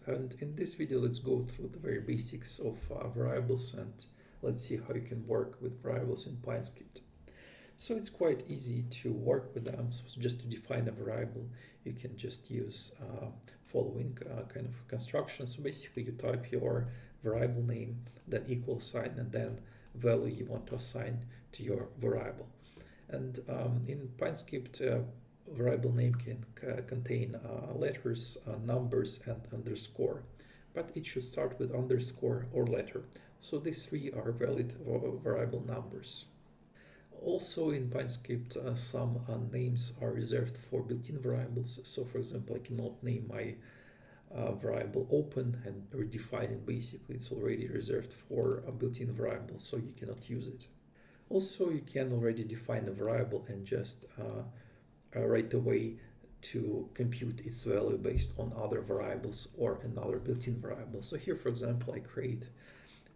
and in this video let's go through the very basics of variables, and let's see how you can work with variables in PineScript. So it's quite easy to work with them. So just to define a variable, you can just use following kind of construction. So basically you type your variable name, then equal sign, and then value you want to assign to your variable. And in PineScript, variable name can contain letters, numbers, and underscore, but it should start with underscore or letter. So these three are valid variable numbers. Also in PineScript, some names are reserved for built-in variables. So for example, I cannot name my variable open and redefine it. Basically, it's already reserved for a built-in variable, so you cannot use it. Also, you can already define a variable and just write a way to compute its value based on other variables or another built-in variable. So here, for example, I create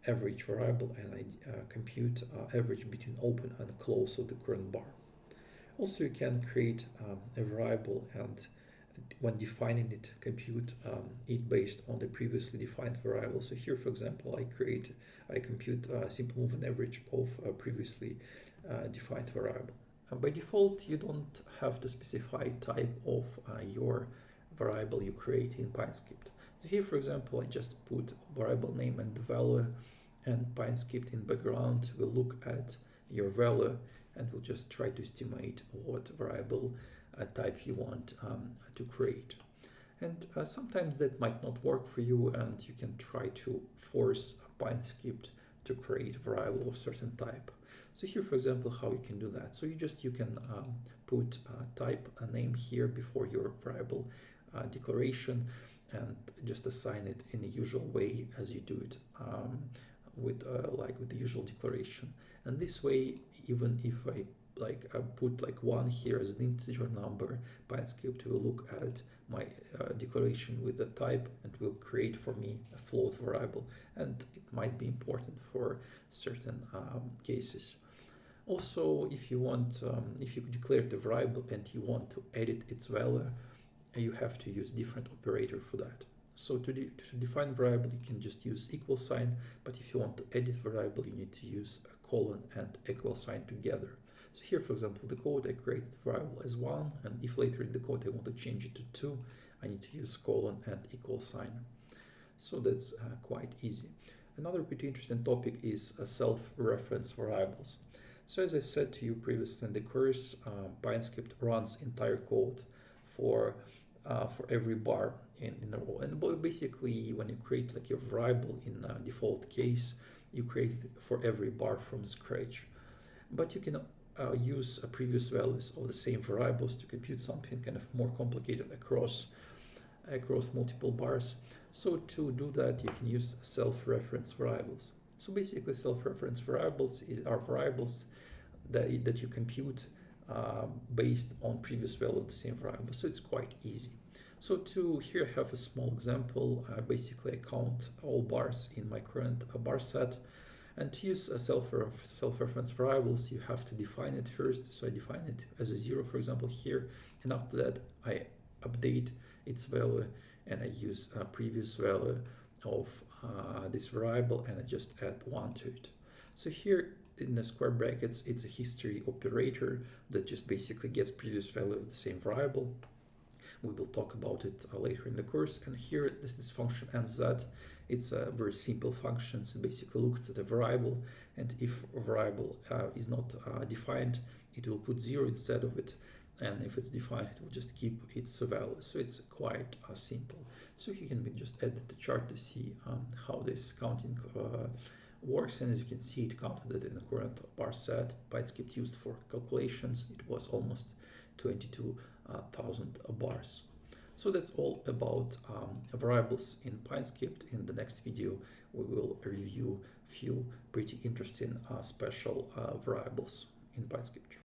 average variable and I compute average between open and close of the current bar. Also, you can create a variable and when defining it, compute it based on the previously defined variable. So here, for example, I compute a simple moving average of a previously defined variable. By default, you don't have to specify type of your variable you create in PineScript. So here, for example, I just put variable name and the value, and PineScript in background will look at your value and will just try to estimate what variable type you want to create. And sometimes that might not work for you, and you can try to force PineScript to create a variable of certain type. So here, for example, how you can do that. So you can put type a name here before your variable declaration and just assign it in the usual way as you do it with the usual declaration. And this way, even if I put 1 here as an integer number, PineScript will look at my declaration with the type and will create for me a float variable, and it might be important for certain cases. Also, if you declare the variable and you want to edit its value, you have to use different operator for that. So to define variable, you can just use equal sign, but if you want to edit variable, you need to use a colon and equal sign together. So here, for example, the code, I created the variable as 1, and if later in the code I want to change it to 2, I need to use colon and equal sign. So that's quite easy. Another pretty interesting topic is self-reference variables. So as I said to you previously in the course, PineScript runs entire code for every bar in a row. And basically, when you create your variable in a default case, you create it for every bar from scratch. But you can use previous values of the same variables to compute something kind of more complicated across multiple bars. So to do that, you can use self-reference variables. So basically, self-reference variables are variables that you compute based on previous value of the same variable. So it's quite easy. So here I have a small example. Basically, I count all bars in my current bar set. And to use self-reference variables, you have to define it first. So I define it as a 0, for example, here. And after that, I update its value and I use a previous value of this variable and I just add 1 to it. So here in the square brackets, it's a history operator that just basically gets previous value of the same variable. We will talk about it later in the course. And here, this function nz. It's a very simple function. So it basically looks at a variable, and if a variable is not defined, it will put 0 instead of it. And if it's defined, it will just keep its value. So it's quite simple. So you can just edit the chart to see how this counting works. And as you can see, it counted it in the current bar set. PineScript used for calculations, it was almost 22,000 bars. So that's all about variables in PineScript. In the next video, we will review a few pretty interesting special variables in PineScript.